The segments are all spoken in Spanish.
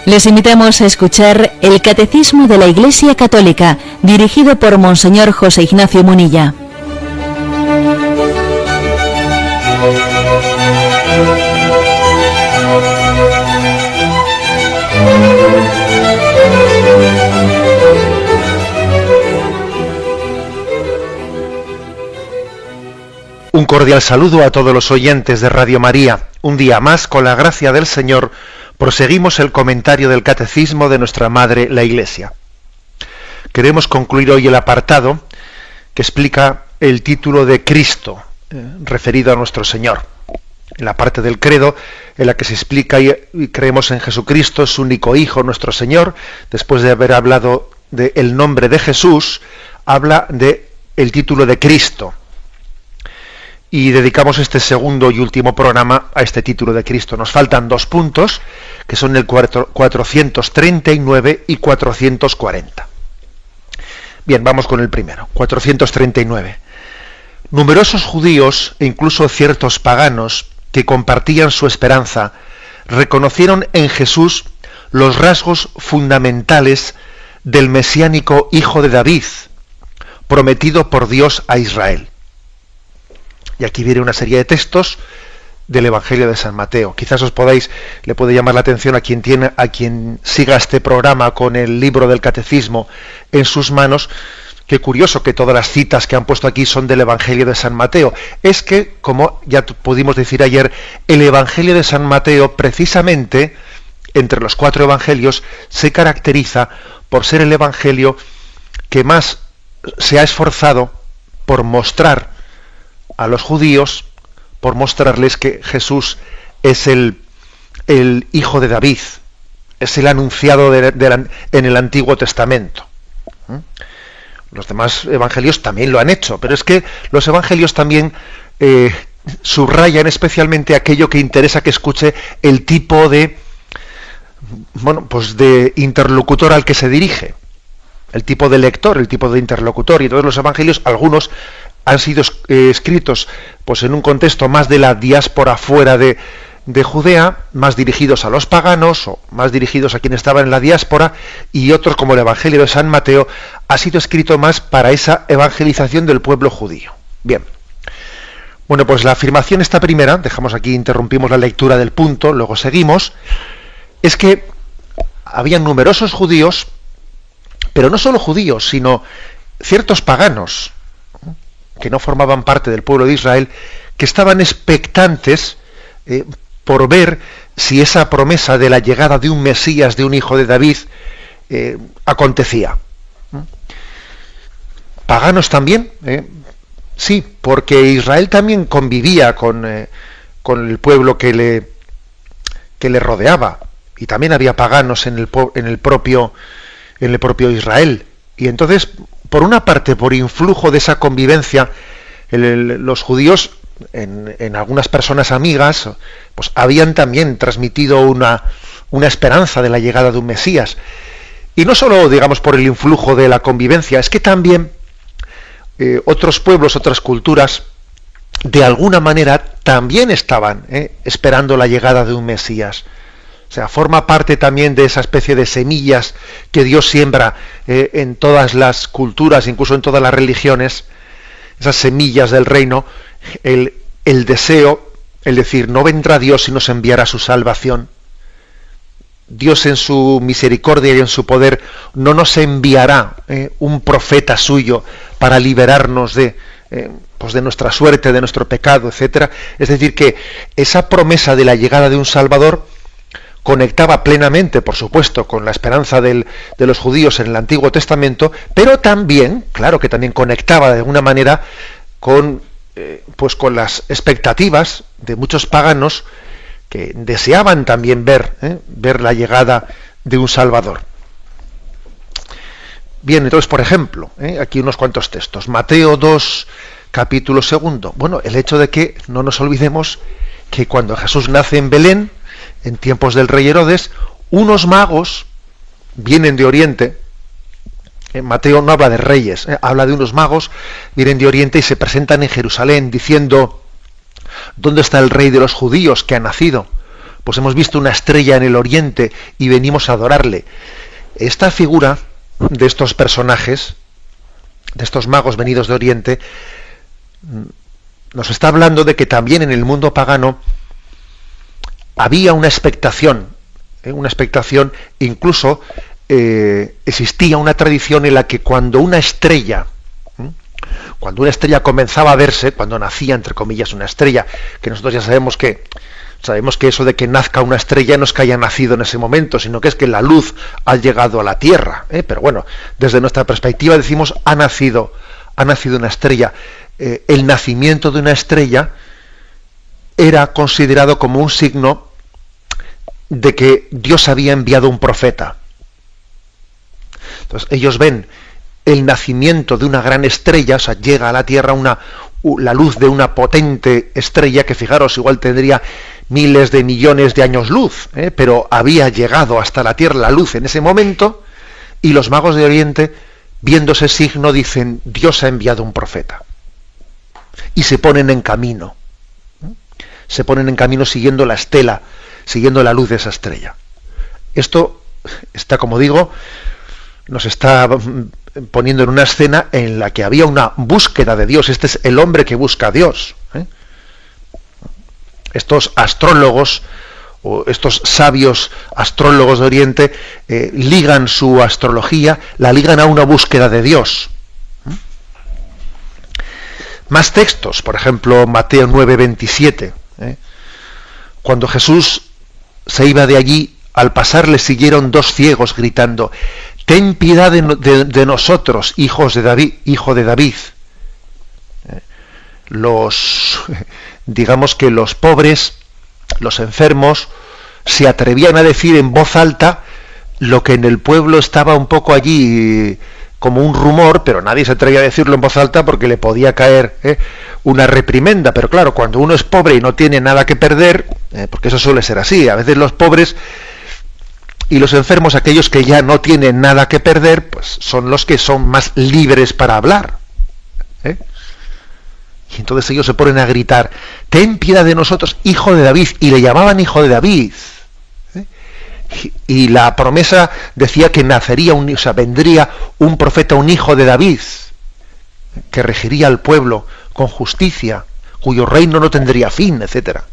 Les invitamos a escuchar el Catecismo de la Iglesia Católica, dirigido por Monseñor José Ignacio Munilla. Un cordial saludo a todos los oyentes de Radio María. Un día más, con la gracia del Señor, proseguimos el comentario del Catecismo de nuestra Madre, la Iglesia. Queremos concluir hoy el apartado que explica el título de Cristo, referido a nuestro Señor. En la parte del credo, en la que se explica y creemos en Jesucristo, su único Hijo, nuestro Señor, después de haber hablado del nombre de Jesús, habla del título de Cristo. Y dedicamos este segundo y último programa a este título de Cristo. Nos faltan dos puntos, que son el 439 y 440. Bien, vamos con el primero, 439. Numerosos judíos e incluso ciertos paganos que compartían su esperanza reconocieron en Jesús los rasgos fundamentales del mesiánico Hijo de David, prometido por Dios a Israel. Y aquí viene una serie de textos del Evangelio de San Mateo. Quizás le puede llamar la atención a quien siga este programa con el libro del Catecismo en sus manos. Qué curioso que todas las citas que han puesto aquí son del Evangelio de San Mateo. Es que, como ya pudimos decir ayer, el Evangelio de San Mateo, precisamente, entre los cuatro evangelios, se caracteriza por ser el Evangelio que más se ha esforzado por mostrar a los judíos, por mostrarles que Jesús es el Hijo de David, es el anunciado en el Antiguo Testamento. Los demás evangelios también lo han hecho, pero es que los evangelios también subrayan especialmente aquello que interesa que escuche el tipo de interlocutor al que se dirige, el tipo de lector, el tipo de interlocutor. Y todos los evangelios, algunos han sido escritos pues en un contexto más de la diáspora fuera de Judea, más dirigidos a los paganos o más dirigidos a quienes estaban en la diáspora, y otros, como el Evangelio de San Mateo, ha sido escrito más para esa evangelización del pueblo judío. Bien. Bueno, pues la afirmación esta primera, interrumpimos la lectura del punto, luego seguimos, es que había numerosos judíos, pero no solo judíos, sino ciertos paganos, que no formaban parte del pueblo de Israel, que estaban expectantes por ver si esa promesa de la llegada de un Mesías, de un hijo de David, acontecía. Paganos también, sí, porque Israel también convivía con el pueblo que le rodeaba, y también había paganos en el propio Israel. Y entonces, por una parte, por influjo de esa convivencia, los judíos, en algunas personas amigas, pues habían también transmitido una esperanza de la llegada de un Mesías. Y no solo, digamos, por el influjo de la convivencia, es que también otros pueblos, otras culturas, de alguna manera también estaban esperando la llegada de un Mesías. O sea, forma parte también de esa especie de semillas que Dios siembra en todas las culturas, incluso en todas las religiones, esas semillas del reino, el deseo, el decir, no vendrá Dios y nos enviará su salvación. Dios, en su misericordia y en su poder, no nos enviará un profeta suyo para liberarnos de nuestra suerte, de nuestro pecado, etcétera. Es decir, que esa promesa de la llegada de un Salvador conectaba plenamente, por supuesto, con la esperanza de los judíos en el Antiguo Testamento, pero también, claro que también conectaba de alguna manera con las expectativas de muchos paganos que deseaban también ver la llegada de un Salvador. Bien, entonces, por ejemplo, aquí unos cuantos textos. Mateo 2, capítulo 2. Bueno, el hecho de que no nos olvidemos que cuando Jesús nace en Belén, en tiempos del rey Herodes, unos magos vienen de Oriente. Mateo no habla de reyes, habla de unos magos, vienen de Oriente y se presentan en Jerusalén diciendo: ¿dónde está el rey de los judíos que ha nacido? pues hemos visto una estrella en el oriente y venimos a adorarle. Esta figura de estos personajes, de estos magos venidos de oriente, nos está hablando de que también en el mundo pagano había una expectación, incluso existía una tradición en la que cuando una estrella comenzaba a verse, cuando nacía, entre comillas, una estrella, que nosotros ya sabemos que eso de que nazca una estrella no es que haya nacido en ese momento, sino que es que la luz ha llegado a la Tierra, pero bueno, desde nuestra perspectiva decimos ha nacido una estrella. El nacimiento de una estrella era considerado como un signo de que Dios había enviado un profeta. Entonces ellos ven el nacimiento de una gran estrella, o sea, llega a la Tierra la luz de una potente estrella que, fijaros, igual tendría miles de millones de años luz, pero había llegado hasta la Tierra la luz en ese momento, y los magos de Oriente, viendo ese signo, dicen: Dios ha enviado un profeta. Y se ponen en camino. Se ponen en camino siguiendo la estela, siguiendo la luz de esa estrella. Esto está, como digo, nos está poniendo en una escena en la que había una búsqueda de Dios. Este es el hombre que busca a Dios. Estos astrólogos, o estos sabios astrólogos de Oriente, ligan su astrología, la ligan a una búsqueda de Dios. Más textos, por ejemplo, Mateo 9:27. Cuando Jesús se iba de allí, al pasar le siguieron 2 ciegos gritando: «Ten piedad de nosotros, hijo de David». Digamos que los pobres, los enfermos, se atrevían a decir en voz alta lo que en el pueblo estaba un poco allí como un rumor, pero nadie se atrevía a decirlo en voz alta porque le podía caer una reprimenda. Pero claro, cuando uno es pobre y no tiene nada que perder, porque eso suele ser así, a veces los pobres y los enfermos, aquellos que ya no tienen nada que perder, pues son los que son más libres para hablar. Y entonces ellos se ponen a gritar: «Ten piedad de nosotros, hijo de David», y le llamaban hijo de David. Y la promesa decía que vendría un profeta, un hijo de David, que regiría al pueblo con justicia, cuyo reino no tendría fin, etcétera.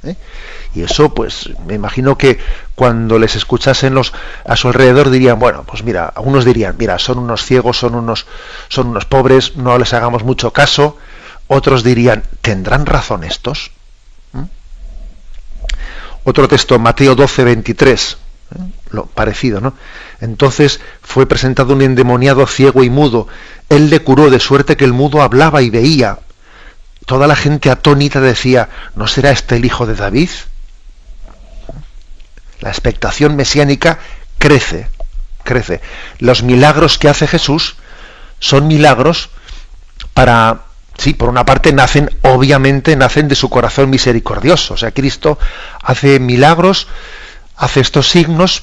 Y eso, pues, me imagino que cuando les escuchasen a su alrededor dirían: bueno, pues mira, algunos dirían: mira, son unos ciegos, son unos pobres, no les hagamos mucho caso. Otros dirían: ¿tendrán razón estos? Otro texto, Mateo 12:23, lo parecido, ¿no? Entonces fue presentado un endemoniado ciego y mudo. Él le curó, de suerte que el mudo hablaba y veía. Toda la gente atónita decía: ¿no será este el hijo de David? La expectación mesiánica crece. Los milagros que hace Jesús son milagros para... Sí, por una parte obviamente nacen de su corazón misericordioso. O sea, Cristo hace milagros, hace estos signos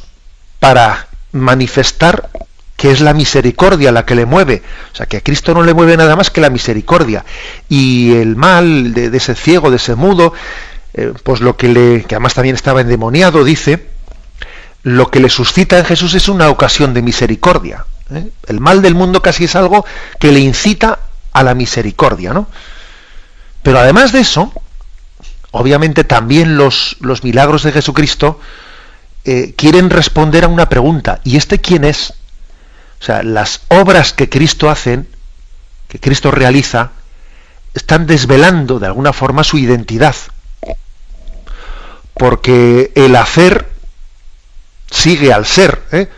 para manifestar que es la misericordia la que le mueve. O sea, que a Cristo no le mueve nada más que la misericordia. Y el mal de ese ciego, de ese mudo, pues que además también estaba endemoniado, dice, lo que le suscita en Jesús es una ocasión de misericordia. El mal del mundo casi es algo que le incita a la misericordia, ¿no? Pero además de eso, obviamente también los milagros de Jesucristo quieren responder a una pregunta: ¿y este quién es? O sea, las obras que Cristo realiza, están desvelando de alguna forma su identidad, porque el hacer sigue al ser.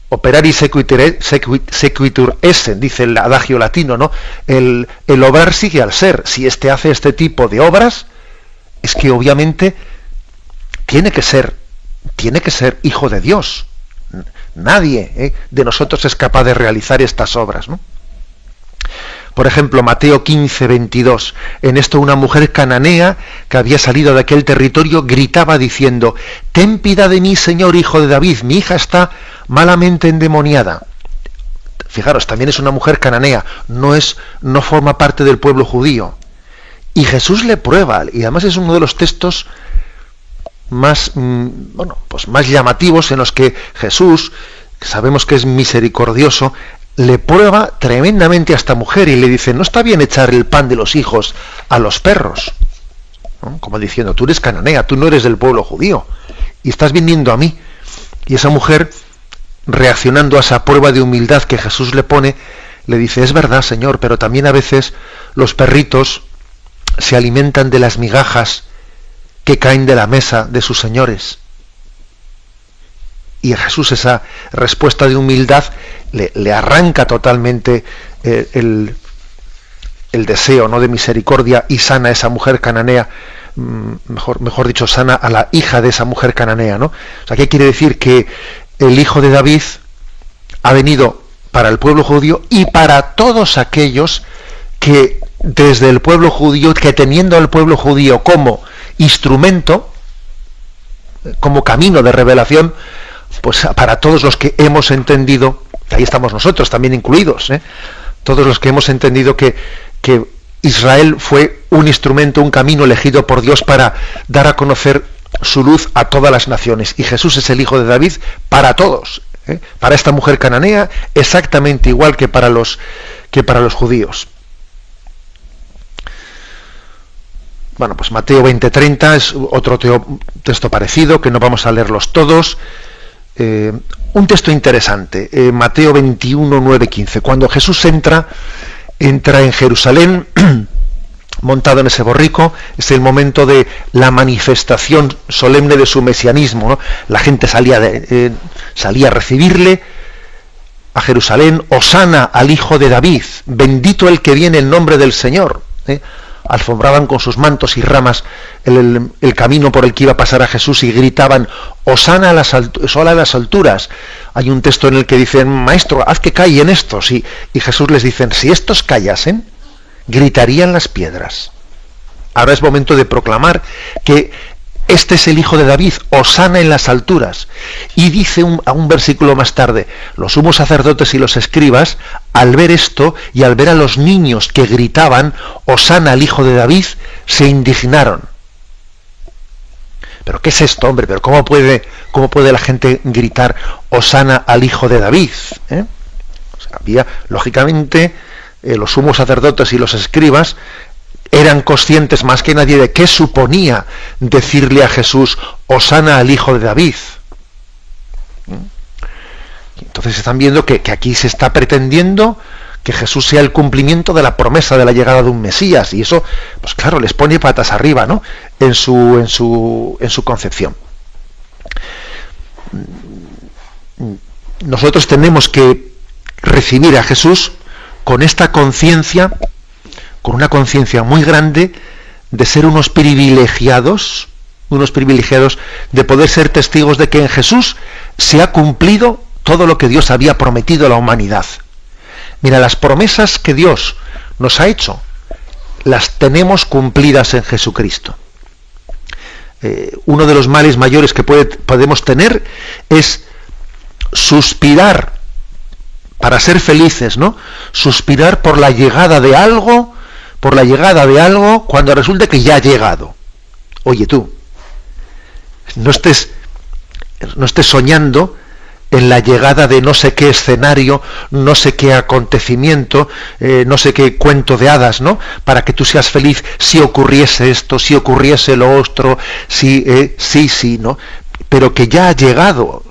Operari sequitur esse, dice el adagio latino, ¿no? El obrar sigue al ser. Si éste hace este tipo de obras, es que obviamente tiene que ser hijo de Dios. Nadie de nosotros es capaz de realizar estas obras, ¿no? Por ejemplo, Mateo 15:22. En esto una mujer cananea que había salido de aquel territorio gritaba diciendo: «Ten piedad de mí, Señor, hijo de David, mi hija está malamente endemoniada». Fijaros, también es una mujer cananea, no forma parte del pueblo judío. Y Jesús le prueba, y además es uno de los textos más llamativos, en los que Jesús, que sabemos que es misericordioso, le prueba tremendamente a esta mujer y le dice: no está bien echar el pan de los hijos a los perros, ¿no? Como diciendo: tú eres cananea, tú no eres del pueblo judío y estás viniendo a mí. Y esa mujer, reaccionando a esa prueba de humildad que Jesús le pone, le dice: es verdad, Señor, pero también a veces los perritos se alimentan de las migajas que caen de la mesa de sus señores. Y a Jesús esa respuesta de humildad le arranca totalmente el deseo, ¿no?, de misericordia, y sana a esa mujer cananea, mejor dicho, sana a la hija de esa mujer cananea, ¿no? O sea, ¿qué quiere decir? Que el Hijo de David ha venido para el pueblo judío y para todos aquellos que desde el pueblo judío, que teniendo al pueblo judío como instrumento, como camino de revelación, pues para todos los que hemos entendido, ahí estamos nosotros también incluidos, todos los que hemos entendido que Israel fue un instrumento, un camino elegido por Dios para dar a conocer su luz a todas las naciones. Y Jesús es el Hijo de David para todos, para esta mujer cananea exactamente igual que para los judíos. Bueno, pues Mateo 20:30 es otro texto parecido, que no vamos a leerlos todos. Un texto interesante, Mateo 21:9-15. Cuando Jesús entra en Jerusalén, montado en ese borrico, es el momento de la manifestación solemne de su mesianismo, ¿no? La gente salía a recibirle a Jerusalén: Hosana al Hijo de David, bendito el que viene en nombre del Señor. Alfombraban con sus mantos y ramas el camino por el que iba a pasar a Jesús y gritaban: Hosana a las alturas. Hay un texto en el que dicen: Maestro, haz que callen estos. Y Jesús les dice: si estos callasen, gritarían las piedras. Ahora es momento de proclamar que este es el Hijo de David, Hosana en las alturas. Y dice a un versículo más tarde: los sumos sacerdotes y los escribas, al ver esto y al ver a los niños que gritaban Hosana al Hijo de David, se indignaron. ¿Pero qué es esto, hombre? ¿Pero cómo puede la gente gritar Hosana al Hijo de David? O sea, había, lógicamente, los sumos sacerdotes y los escribas eran conscientes más que nadie de qué suponía decirle a Jesús Hosana al Hijo de David. Entonces están viendo que aquí se está pretendiendo que Jesús sea el cumplimiento de la promesa de la llegada de un Mesías, y eso, pues claro, les pone patas arriba, ¿no?, en su concepción. Nosotros tenemos que recibir a Jesús con esta conciencia, con una conciencia muy grande de ser unos privilegiados de poder ser testigos de que en Jesús se ha cumplido todo lo que Dios había prometido a la humanidad. Mira, las promesas que Dios nos ha hecho las tenemos cumplidas en Jesucristo. Uno de los males mayores que podemos tener es suspirar para ser felices, ¿no? Suspirar por la llegada de algo, cuando resulta que ya ha llegado. Oye, tú, no estés soñando en la llegada de no sé qué escenario, no sé qué acontecimiento, no sé qué cuento de hadas, ¿no?, para que tú seas feliz si ocurriese esto, si ocurriese lo otro, sí, ¿no? Pero que ya ha llegado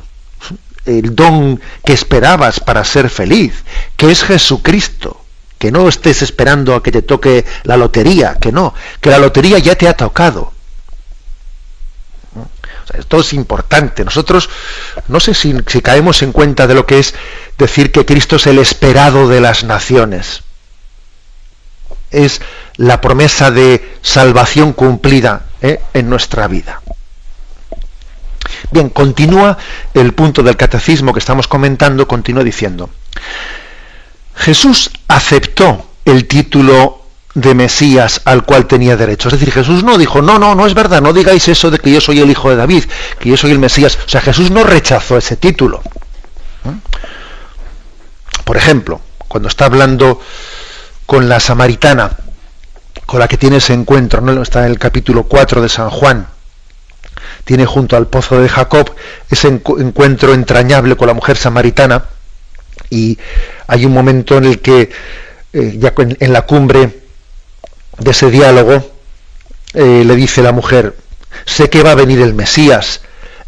el don que esperabas para ser feliz, que es Jesucristo. Que no estés esperando a que te toque la lotería, que no, que la lotería ya te ha tocado. O sea, esto es importante. Nosotros, no sé si caemos en cuenta de lo que es decir que Cristo es el esperado de las naciones. Es la promesa de salvación cumplida en nuestra vida. Bien, continúa el punto del catecismo que estamos comentando, continúa diciendo: Jesús aceptó el título de Mesías al cual tenía derecho. Es decir, Jesús no dijo: no es verdad, no digáis eso de que yo soy el Hijo de David, que yo soy el Mesías. O sea, Jesús no rechazó ese título. Por ejemplo, cuando está hablando con la samaritana, con la que tiene ese encuentro, ¿no?, está en el capítulo 4 de San Juan, tiene junto al pozo de Jacob ese encuentro entrañable con la mujer samaritana, y hay un momento en el que ya en la cumbre de ese diálogo le dice la mujer: sé que va a venir el Mesías,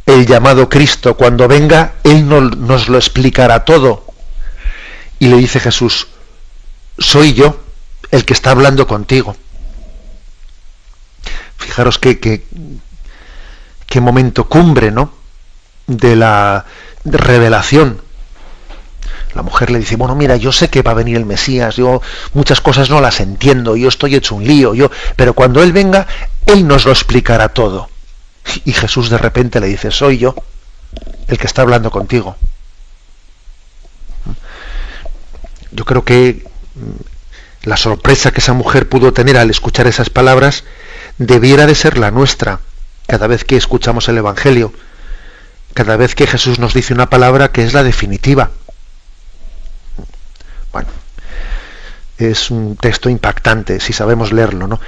el llamado Cristo. Cuando venga, Él nos lo explicará todo. Y le dice Jesús: soy yo el que está hablando contigo. Fijaros qué momento cumbre, ¿no?, de la revelación. La mujer le dice: bueno, mira, yo sé que va a venir el Mesías, yo muchas cosas no las entiendo, yo estoy hecho un lío, pero cuando Él venga, Él nos lo explicará todo. Y Jesús de repente le dice: soy yo el que está hablando contigo. Yo creo que la sorpresa que esa mujer pudo tener al escuchar esas palabras debiera de ser la nuestra cada vez que escuchamos el Evangelio, cada vez que Jesús nos dice una palabra que es la definitiva. Bueno, es un texto impactante si sabemos leerlo, ¿no?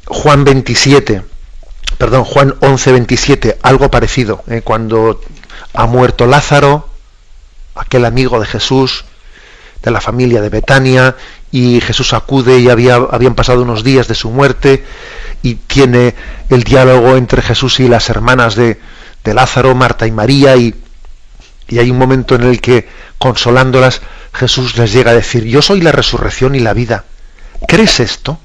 Juan 11:27, algo parecido, cuando ha muerto Lázaro, aquel amigo de Jesús, de la familia de Betania, y Jesús acude y habían pasado unos días de su muerte, y tiene el diálogo entre Jesús y las hermanas de Lázaro, Marta y María, y hay un momento en el que, consolándolas, Jesús les llega a decir: yo soy la resurrección y la vida. ¿Crees esto?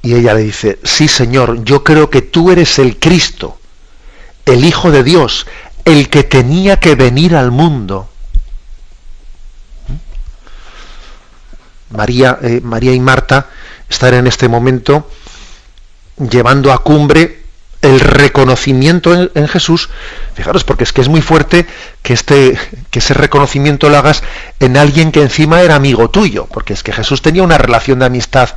Y ella le dice: sí, Señor, yo creo que tú eres el Cristo, el Hijo de Dios, el que tenía que venir al mundo. María y Marta están en este momento llevando a cumbre el reconocimiento en Jesús. Fijaros, porque es que es muy fuerte que ese reconocimiento lo hagas en alguien que encima era amigo tuyo, porque es que Jesús tenía una relación de amistad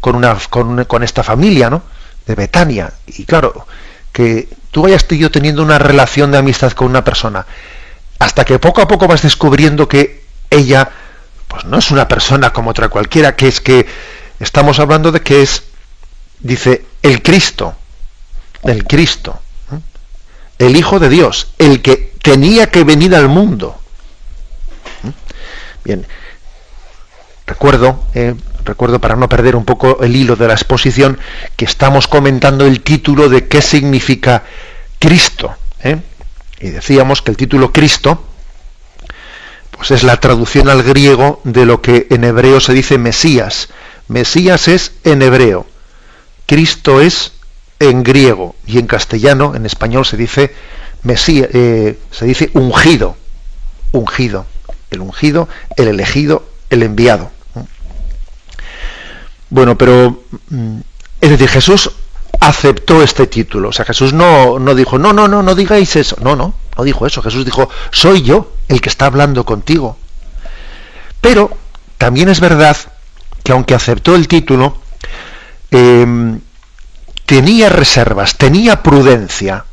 con esta familia, ¿no?, de Betania. Y claro, que tú hayas ido teniendo una relación de amistad con una persona, hasta que poco a poco vas descubriendo que ella pues no es una persona como otra cualquiera, que es que estamos hablando de que es, dice, el Cristo, el Hijo de Dios, el que tenía que venir al mundo. Bien, recuerdo para no perder un poco el hilo de la exposición, que estamos comentando el título de qué significa Cristo, y decíamos que el título Cristo pues es la traducción al griego de lo que en hebreo se dice Mesías. Mesías es en hebreo, Cristo es en griego, y en castellano, en español se dice Mesías, se dice ungido, el ungido, el elegido, el enviado. Bueno, pero es decir, Jesús aceptó este título. O sea, Jesús no dijo, no digáis eso. No dijo eso. Jesús dijo: soy yo el que está hablando contigo. Pero también es verdad que aunque aceptó el título, tenía reservas, tenía prudencia,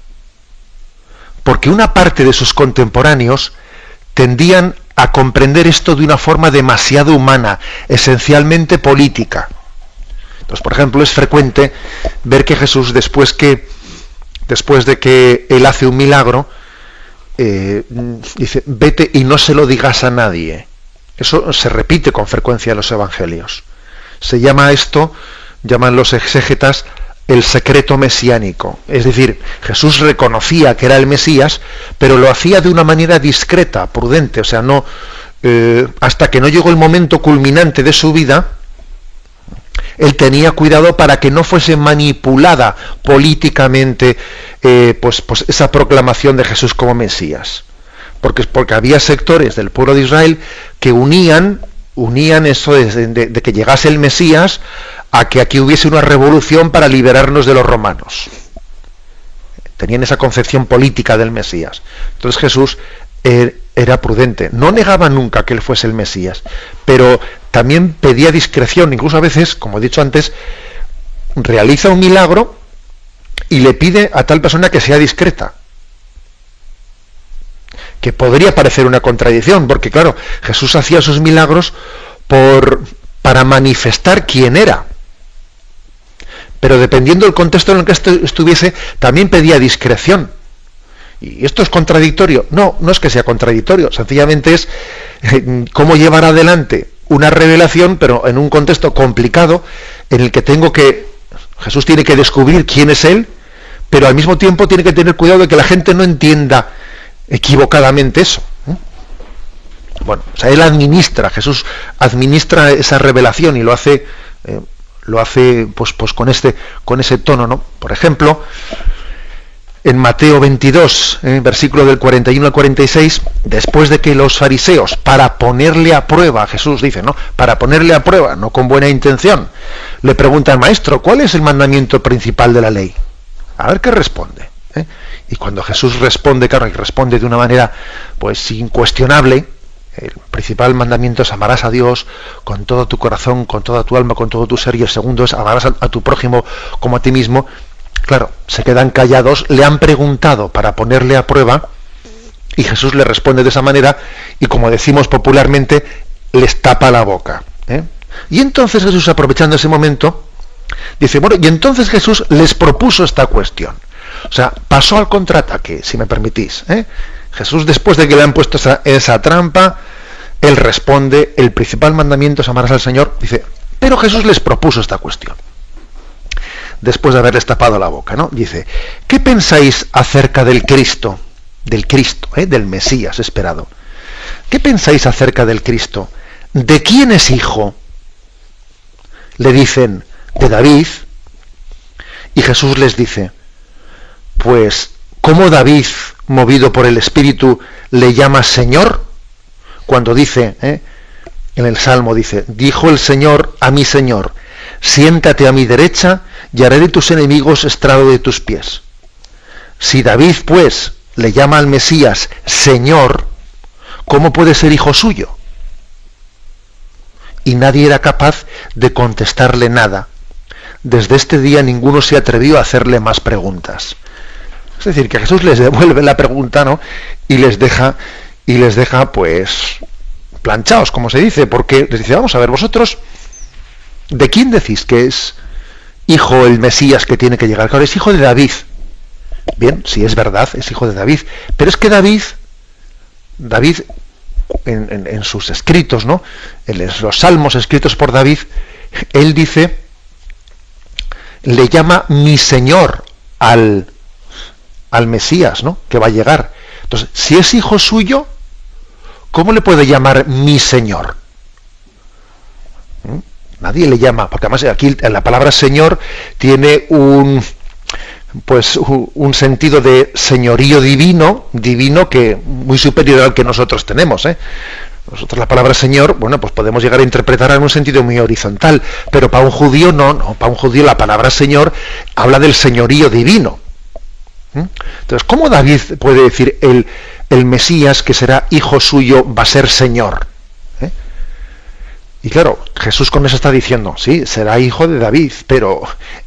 porque una parte de sus contemporáneos tendían a comprender esto de una forma demasiado humana, esencialmente política. Entonces, por ejemplo, es frecuente ver que Jesús, después de que él hace un milagro, dice: vete y no se lo digas a nadie. Eso se repite con frecuencia en los evangelios. Se llama esto, llaman los exégetas, el secreto mesiánico. Es decir, Jesús reconocía que era el Mesías, pero lo hacía de una manera discreta, prudente. O sea, no hasta que no llegó el momento culminante de su vida, él tenía cuidado para que no fuese manipulada políticamente pues esa proclamación de Jesús como Mesías. Porque había sectores del pueblo de Israel que unían eso de que llegase el Mesías a que aquí hubiese una revolución para liberarnos de los romanos. Tenían esa concepción política del Mesías. Entonces Jesús era prudente, no negaba nunca que él fuese el Mesías, pero también pedía discreción. Incluso a veces, como he dicho antes, realiza un milagro y le pide a tal persona que sea discreta, que podría parecer una contradicción, porque claro, Jesús hacía sus milagros para manifestar quién era, pero dependiendo del contexto en el que estuviese, también pedía discreción. ¿Y esto es contradictorio? No, no es que sea contradictorio, sencillamente es cómo llevar adelante una revelación, pero en un contexto complicado, en el que Jesús tiene que descubrir quién es Él, pero al mismo tiempo tiene que tener cuidado de que la gente no entienda equivocadamente eso. Bueno, o sea, Jesús administra esa revelación y lo hace pues con ese tono, ¿no? Por ejemplo, en Mateo 22, versículo del 41 al 46, después de que los fariseos, para ponerle a prueba, Jesús dice, ¿no? Para ponerle a prueba, no con buena intención, le preguntan, maestro, ¿cuál es el mandamiento principal de la ley? A ver qué responde. Y cuando Jesús responde, claro, y responde de una manera pues incuestionable, el principal mandamiento es amarás a Dios con todo tu corazón, con toda tu alma, con todo tu ser, y el segundo es amarás a tu prójimo como a ti mismo. Claro, se quedan callados, le han preguntado para ponerle a prueba, y Jesús le responde de esa manera, y como decimos popularmente, les tapa la boca. Y entonces Jesús, aprovechando ese momento, dice, bueno, y entonces Jesús les propuso esta cuestión. O sea, pasó al contraataque, si me permitís. Jesús, después de que le han puesto esa trampa, él responde, el principal mandamiento es amarás al Señor, dice, pero Jesús les propuso esta cuestión. Después de haberles tapado la boca, ¿no? Dice, ¿qué pensáis acerca del Cristo? Del Mesías esperado. ¿Qué pensáis acerca del Cristo? ¿De quién es hijo? Le dicen, de David. Y Jesús les dice, pues, ¿cómo David, movido por el Espíritu, le llama Señor? Cuando dice, en el Salmo dice, dijo el Señor a mi Señor, siéntate a mi derecha y haré de tus enemigos estrado de tus pies. Si David, pues, le llama al Mesías Señor, ¿cómo puede ser hijo suyo? Y nadie era capaz de contestarle nada. Desde este día ninguno se atrevió a hacerle más preguntas. Es decir, que Jesús les devuelve la pregunta, ¿no? Y les deja pues planchados, como se dice, porque les dice, vamos a ver, vosotros, ¿de quién decís que es hijo el Mesías que tiene que llegar? Claro, es hijo de David. Bien, sí, es verdad, es hijo de David. Pero es que David en sus escritos, ¿no? En los salmos escritos por David, él dice, le llama mi Señor al Mesías, ¿no? Que va a llegar. Entonces, si es hijo suyo, ¿cómo le puede llamar mi Señor? Nadie le llama, porque además aquí la palabra Señor tiene un sentido de señorío divino que muy superior al que nosotros tenemos. Nosotros la palabra Señor, bueno, pues podemos llegar a interpretarla en un sentido muy horizontal, pero para un judío no, para un judío la palabra Señor habla del señorío divino. Entonces, ¿cómo David puede decir el Mesías que será hijo suyo va a ser Señor? Y claro, Jesús con eso está diciendo, sí, será hijo de David, pero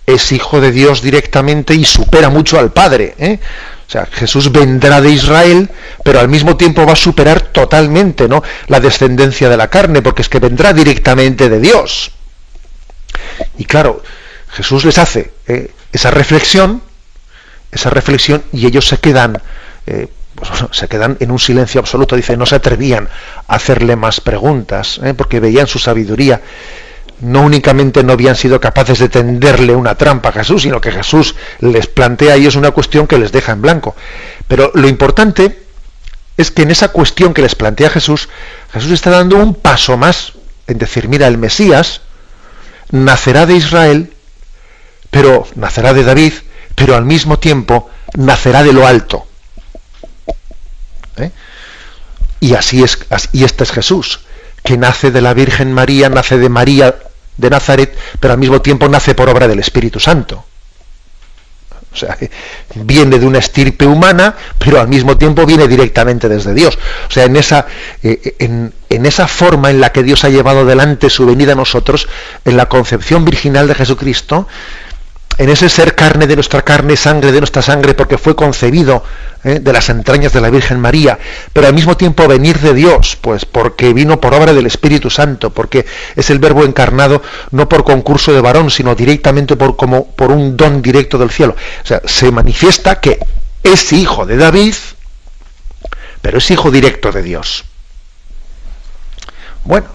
es hijo de Dios directamente y supera mucho al Padre. O sea, Jesús vendrá de Israel, pero al mismo tiempo va a superar totalmente, ¿no?, la descendencia de la carne, porque es que vendrá directamente de Dios. Y claro, Jesús les hace esa reflexión, y ellos se quedan en un silencio absoluto. Dice, no se atrevían a hacerle más preguntas, porque veían su sabiduría. No únicamente no habían sido capaces de tenderle una trampa a Jesús, sino que Jesús les plantea a ellos una cuestión que les deja en blanco. Pero lo importante es que en esa cuestión que les plantea Jesús está dando un paso más en decir, mira, el Mesías nacerá de Israel, pero nacerá de David, pero al mismo tiempo nacerá de lo alto. Y así es, y este es Jesús, que nace de la Virgen María, nace de María de Nazaret, pero al mismo tiempo nace por obra del Espíritu Santo. O sea, viene de una estirpe humana, pero al mismo tiempo viene directamente desde Dios. O sea, en esa forma en la que Dios ha llevado adelante su venida a nosotros, en la concepción virginal de Jesucristo, en ese ser carne de nuestra carne, sangre de nuestra sangre, porque fue concebido de las entrañas de la Virgen María, pero al mismo tiempo venir de Dios, pues porque vino por obra del Espíritu Santo, porque es el Verbo encarnado no por concurso de varón, sino directamente por un don directo del cielo. O sea, se manifiesta que es hijo de David, pero es hijo directo de Dios. Bueno,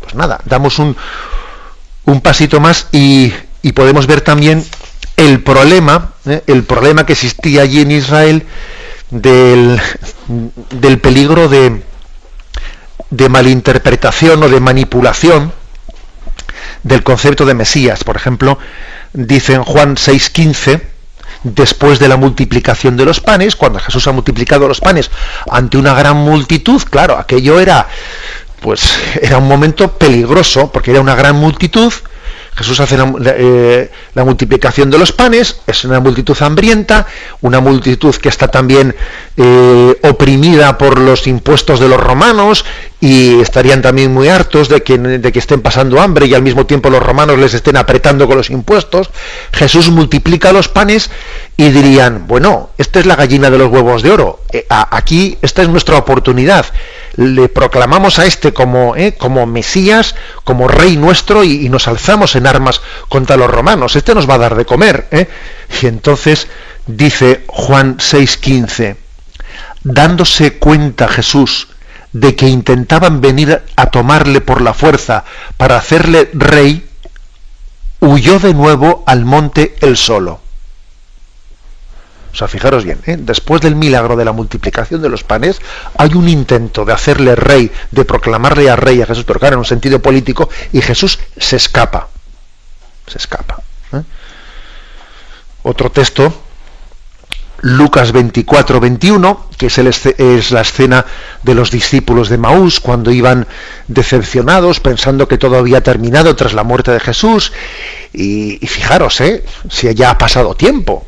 pues nada, damos un pasito más y podemos ver también el problema que existía allí en Israel del peligro de malinterpretación o de manipulación del concepto de Mesías. Por ejemplo, dice en Juan 6:15, después de la multiplicación de los panes, cuando Jesús ha multiplicado los panes ante una gran multitud, claro, aquello era un momento peligroso, porque era una gran multitud. Jesús hace la multiplicación de los panes, es una multitud hambrienta, una multitud que está también oprimida por los impuestos de los romanos, y estarían también muy hartos de que estén pasando hambre y al mismo tiempo los romanos les estén apretando con los impuestos. Jesús multiplica los panes y dirían, bueno, esta es la gallina de los huevos de oro, aquí esta es nuestra oportunidad. Le proclamamos a este como Mesías, como Rey nuestro, y nos alzamos en armas contra los romanos. Este nos va a dar de comer. Y entonces dice Juan 6:15, dándose cuenta Jesús de que intentaban venir a tomarle por la fuerza para hacerle rey, huyó de nuevo al monte él solo. O sea, fijaros bien, después del milagro de la multiplicación de los panes, hay un intento de hacerle rey, de proclamarle a rey a Jesús, pero claro, en un sentido político, y Jesús se escapa. Otro texto, Lucas 24:21, que es la escena de los discípulos de Maús, cuando iban decepcionados, pensando que todo había terminado tras la muerte de Jesús, y fijaros, si ya ha pasado tiempo.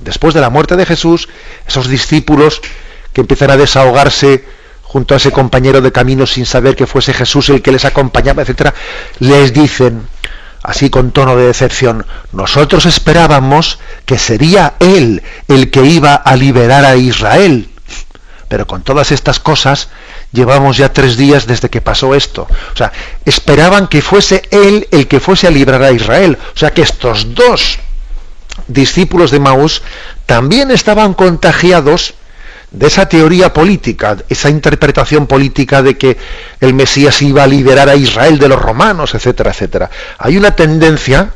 Después de la muerte de Jesús, esos discípulos que empiezan a desahogarse junto a ese compañero de camino sin saber que fuese Jesús el que les acompañaba, etcétera, les dicen, así con tono de decepción, nosotros esperábamos que sería Él el que iba a liberar a Israel, pero con todas estas cosas llevamos ya 3 días desde que pasó esto. O sea, esperaban que fuese Él el que fuese a liberar a Israel. O sea, que estos dos discípulos de Maús también estaban contagiados de esa teoría política, esa interpretación política de que el Mesías iba a liberar a Israel de los romanos, etcétera, etcétera. Hay una tendencia,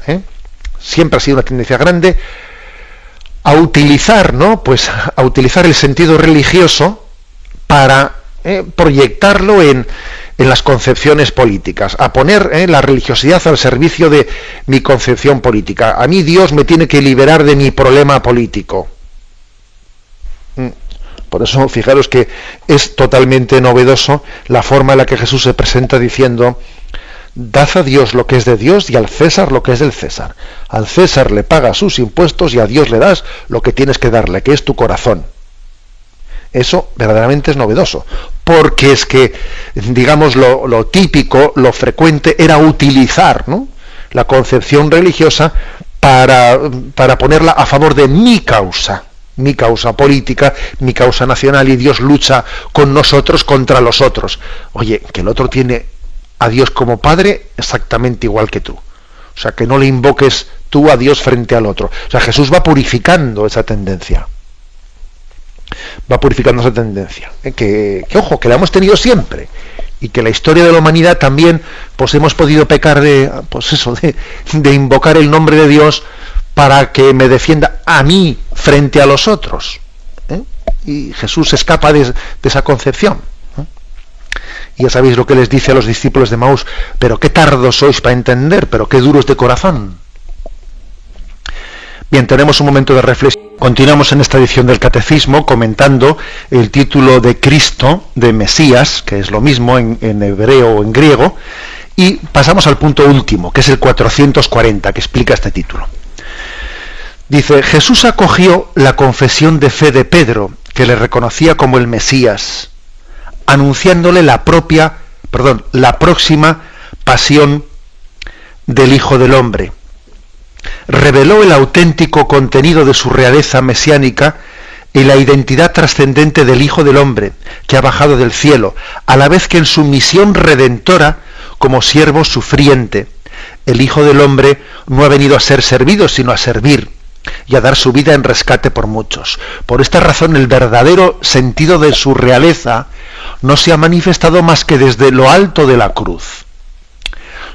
siempre ha sido una tendencia grande, a utilizar, a utilizar el sentido religioso para proyectarlo en las concepciones políticas, a poner la religiosidad al servicio de mi concepción política. A mí Dios me tiene que liberar de mi problema político. Por eso, fijaros que es totalmente novedoso la forma en la que Jesús se presenta diciendo, dad a Dios lo que es de Dios y al César lo que es del César. Al César le pagas sus impuestos y a Dios le das lo que tienes que darle, que es tu corazón. Eso verdaderamente es novedoso, porque es que, digamos, lo típico, lo frecuente era utilizar, la concepción religiosa para ponerla a favor de mi causa política, mi causa nacional, y Dios lucha con nosotros contra los otros. Oye, que el otro tiene a Dios como Padre exactamente igual que tú. O sea, que no le invoques tú a Dios frente al otro. O sea, Jesús va purificando esa tendencia. Que ojo, que la hemos tenido siempre, y que la historia de la humanidad también, pues hemos podido pecar de invocar el nombre de Dios para que me defienda a mí frente a los otros. Y Jesús se escapa de esa concepción. Y ya sabéis lo que les dice a los discípulos de Maús, pero qué tardos sois para entender, pero qué duros de corazón. Bien, tenemos un momento de reflexión. Continuamos en esta edición del Catecismo comentando el título de Cristo, de Mesías, que es lo mismo en hebreo o en griego, y pasamos al punto último, que es el 440, que explica este título. Dice, Jesús acogió la confesión de fe de Pedro, que le reconocía como el Mesías, anunciándole la próxima pasión del Hijo del Hombre. reveló el auténtico contenido de su realeza mesiánica y la identidad trascendente del Hijo del Hombre, que ha bajado del cielo, a la vez que en su misión redentora, como siervo sufriente. El Hijo del Hombre no ha venido a ser servido, sino a servir y a dar su vida en rescate por muchos. Por esta razón, el verdadero sentido de su realeza no se ha manifestado más que desde lo alto de la cruz.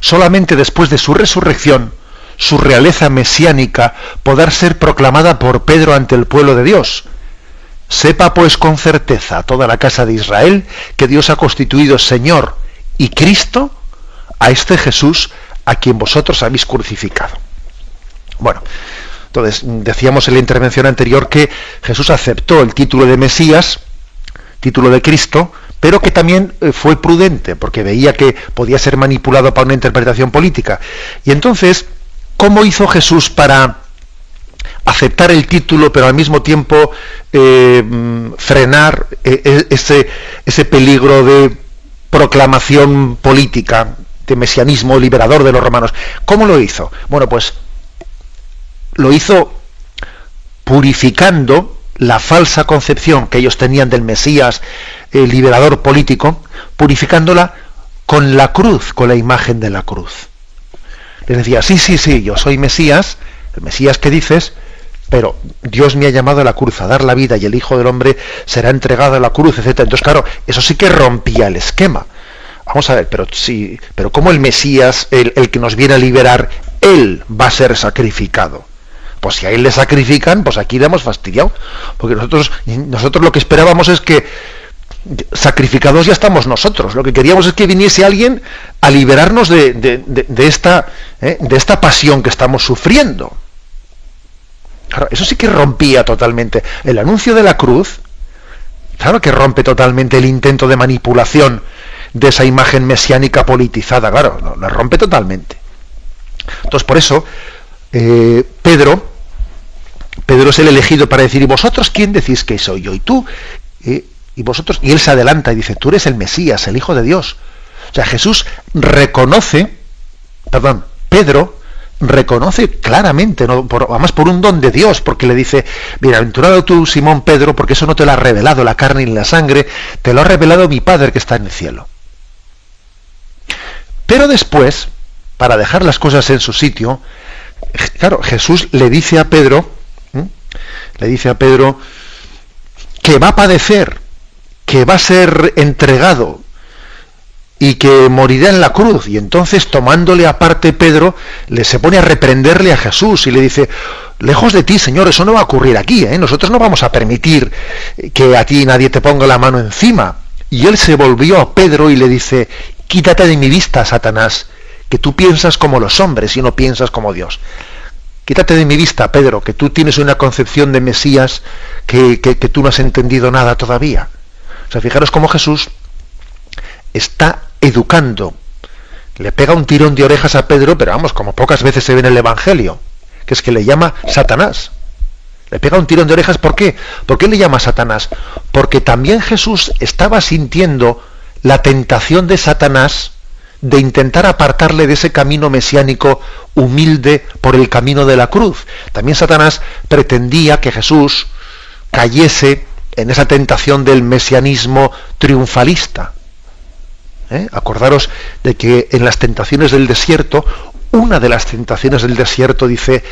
Solamente después de su resurrección, su realeza mesiánica podrá ser proclamada por Pedro ante el pueblo de Dios. Sepa pues con certeza toda la casa de Israel que Dios ha constituido Señor y Cristo a este Jesús a quien vosotros habéis crucificado. Bueno, entonces decíamos en la intervención anterior que Jesús aceptó el título de Mesías, título de Cristo, pero que también fue prudente porque veía que podía ser manipulado para una interpretación política. Y entonces, ¿cómo hizo Jesús para aceptar el título, pero al mismo tiempo frenar ese peligro de proclamación política, de mesianismo liberador de los romanos? ¿Cómo lo hizo? Bueno, pues lo hizo purificando la falsa concepción que ellos tenían del Mesías liberador político, purificándola con la cruz, con la imagen de la cruz. Les decía, sí, yo soy Mesías, el Mesías que dices, pero Dios me ha llamado a la cruz, a dar la vida, y el Hijo del Hombre será entregado a la cruz, etc. Entonces, claro, eso sí que rompía el esquema. Vamos a ver, pero ¿cómo el Mesías, el que nos viene a liberar, él va a ser sacrificado? Pues si a él le sacrifican, pues aquí le hemos fastidiado, porque nosotros lo que esperábamos es que sacrificados ya estamos nosotros. Lo que queríamos es que viniese alguien a liberarnos de esta pasión que estamos sufriendo. Claro, eso sí que rompía totalmente. El anuncio de la cruz, claro que rompe totalmente el intento de manipulación de esa imagen mesiánica politizada. Claro, la rompe totalmente. Entonces, por eso, Pedro es el elegido para decir, ¿y vosotros quién decís que soy yo? Y tú, y vosotros, y él se adelanta y dice, tú eres el Mesías, el Hijo de Dios. O sea, Pedro reconoce claramente, además por un don de Dios, porque le dice, bienaventurado tú, Simón Pedro, porque eso no te lo ha revelado la carne ni la sangre, te lo ha revelado mi Padre que está en el cielo. Pero después, para dejar las cosas en su sitio, claro, Jesús le dice a Pedro que va a padecer, que va a ser entregado y que morirá en la cruz. Y entonces, tomándole aparte, Pedro se pone a reprenderle a Jesús y le dice, lejos de ti, Señor, eso no va a ocurrir aquí, nosotros no vamos a permitir que a ti nadie te ponga la mano encima. Y él se volvió a Pedro y le dice, quítate de mi vista, Satanás, que tú piensas como los hombres y no piensas como Dios. Quítate de mi vista, Pedro, que tú tienes una concepción de Mesías que tú no has entendido nada todavía. O sea, fijaros cómo Jesús está educando, le pega un tirón de orejas a Pedro, pero vamos, como pocas veces se ve en el Evangelio, que es que le llama Satanás. Le pega un tirón de orejas, ¿por qué? ¿Por qué le llama Satanás? Porque también Jesús estaba sintiendo la tentación de Satanás de intentar apartarle de ese camino mesiánico humilde por el camino de la cruz. También Satanás pretendía que Jesús cayese en esa tentación del mesianismo triunfalista. Acordaros de que en las tentaciones del desierto, una de las tentaciones del desierto dice,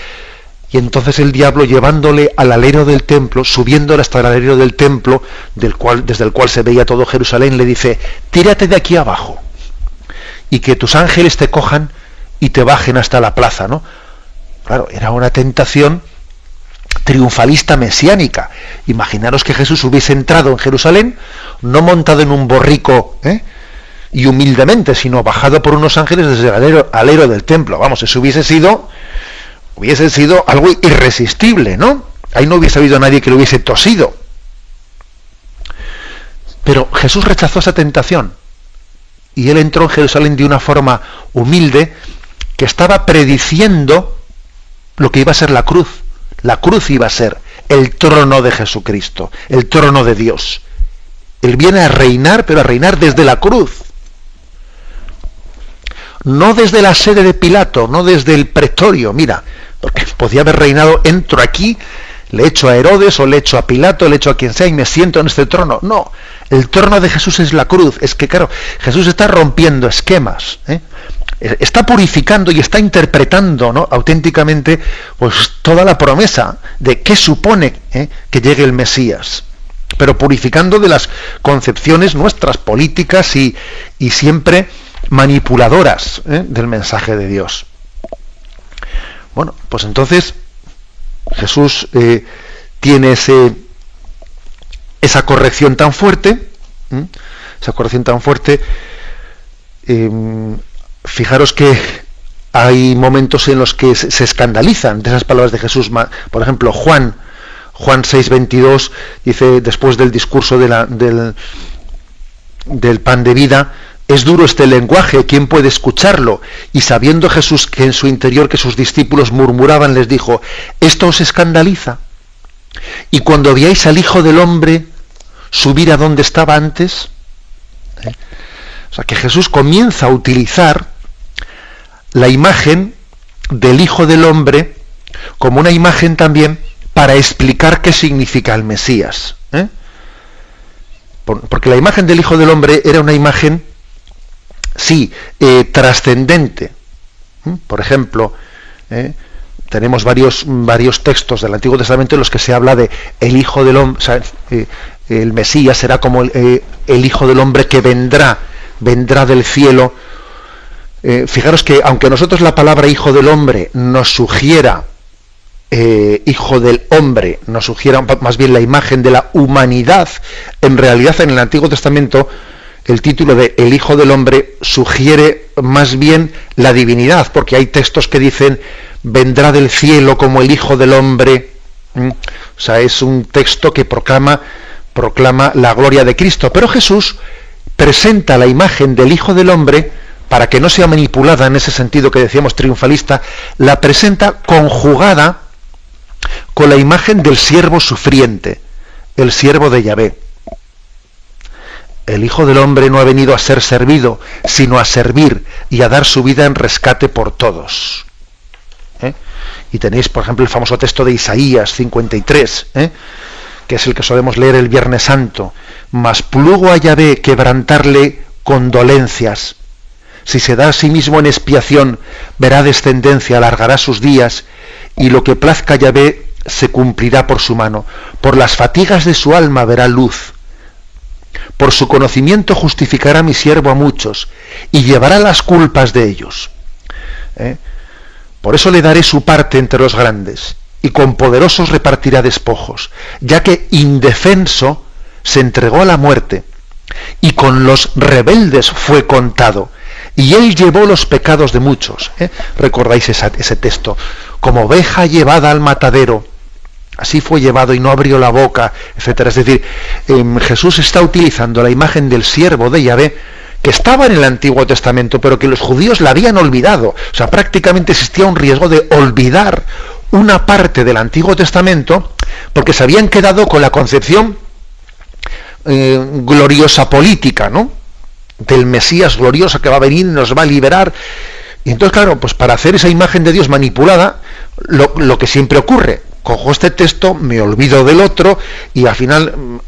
y entonces el diablo, llevándole al alero del templo, subiéndole hasta el alero del templo, desde el cual se veía todo Jerusalén, le dice, tírate de aquí abajo y que tus ángeles te cojan y te bajen hasta la plaza, ¿no? Claro, era una tentación triunfalista mesiánica. Imaginaros que Jesús hubiese entrado en Jerusalén, no montado en un borrico, y humildemente, sino bajado por unos ángeles desde el alero del templo. Vamos, eso hubiese sido algo irresistible, ¿no? Ahí no hubiese habido nadie que lo hubiese tosido. Pero Jesús rechazó esa tentación. Y él entró en Jerusalén de una forma humilde, que estaba prediciendo lo que iba a ser la cruz. La cruz iba a ser el trono de Jesucristo, el trono de Dios. Él viene a reinar, pero a reinar desde la cruz. No desde la sede de Pilato, no desde el pretorio. Mira, Porque podía haber reinado, entro aquí, le echo a Herodes, o le echo a Pilato, le echo a quien sea y me siento en este trono. No, el trono de Jesús es la cruz. Es que, claro, Jesús está rompiendo esquemas, está purificando y está interpretando, ¿no?, auténticamente, pues, toda la promesa de qué supone que llegue el Mesías, pero purificando de las concepciones nuestras políticas y siempre manipuladoras del mensaje de Dios. Bueno, pues entonces Jesús tiene esa corrección tan fuerte, fijaros que hay momentos en los que se escandalizan de esas palabras de Jesús. Por ejemplo, Juan 6:22 dice, después del discurso del pan de vida: es duro este lenguaje, ¿quién puede escucharlo? Y sabiendo Jesús que en su interior que sus discípulos murmuraban, les dijo: ¿esto os escandaliza? Y cuando veáis al Hijo del Hombre subir a donde estaba antes. O sea, que Jesús comienza a utilizar la imagen del Hijo del Hombre como una imagen también para explicar qué significa el Mesías. Porque la imagen del Hijo del Hombre era una imagen, sí, trascendente. Por ejemplo, tenemos varios textos del Antiguo Testamento en los que se habla de el Hijo del Hombre, o sea, el Mesías será como el Hijo del Hombre que vendrá del cielo. Fijaros que aunque a nosotros la palabra Hijo del Hombre nos sugiera, Hijo del Hombre, nos sugiera más bien la imagen de la humanidad, en realidad en el Antiguo Testamento el título de el Hijo del Hombre sugiere más bien la divinidad, porque hay textos que dicen vendrá del cielo como el Hijo del Hombre. O sea, es un texto que proclama la gloria de Cristo. Pero Jesús presenta la imagen del Hijo del Hombre, para que no sea manipulada en ese sentido que decíamos triunfalista, la presenta conjugada con la imagen del siervo sufriente, el siervo de Yahvé. El Hijo del Hombre no ha venido a ser servido, sino a servir y a dar su vida en rescate por todos. Y tenéis, por ejemplo, el famoso texto de Isaías 53, que es el que solemos leer el Viernes Santo: mas plugo a Yahvé quebrantarle condolencias. Si se da a sí mismo en expiación, verá descendencia, alargará sus días, y lo que plazca a Yahvé se cumplirá por su mano. Por las fatigas de su alma verá luz. Por su conocimiento justificará mi siervo a muchos, y llevará las culpas de ellos. Por eso le daré su parte entre los grandes, y con poderosos repartirá despojos, ya que indefenso se entregó a la muerte, y con los rebeldes fue contado, y él llevó los pecados de muchos. ¿Recordáis ese texto? Como oveja llevada al matadero, así fue llevado y no abrió la boca, etcétera. Es decir, Jesús está utilizando la imagen del siervo de Yahvé, que estaba en el Antiguo Testamento, pero que los judíos la habían olvidado. O sea, prácticamente existía un riesgo de olvidar una parte del Antiguo Testamento, porque se habían quedado con la concepción gloriosa política, ¿no?, del Mesías glorioso que va a venir y nos va a liberar. Y entonces, claro, pues para hacer esa imagen de Dios manipulada, lo que siempre ocurre: cojo este texto, me olvido del otro, y al final,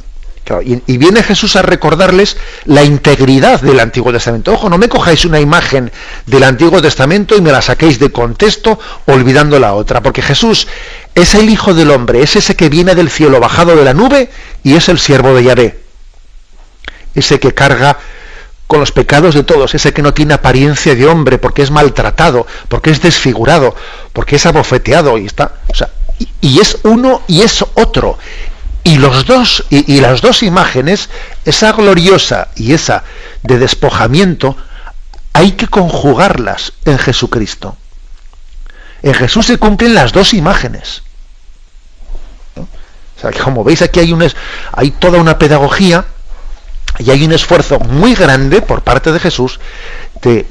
claro, y viene Jesús a recordarles la integridad del Antiguo Testamento. Ojo, no me cojáis una imagen del Antiguo Testamento y me la saquéis de contexto olvidando la otra, porque Jesús es el Hijo del Hombre, es ese que viene del cielo bajado de la nube, y es el siervo de Yahvé, ese que carga con los pecados de todos, ese que no tiene apariencia de hombre, porque es maltratado, porque es desfigurado, porque es abofeteado, y está, o sea, y es uno y es otro. Y los dos, y las dos imágenes, esa gloriosa y esa de despojamiento, hay que conjugarlas en Jesucristo. En Jesús se cumplen las dos imágenes. ¿No? O sea, que como veis, aquí hay toda una pedagogía y hay un esfuerzo muy grande por parte de Jesús de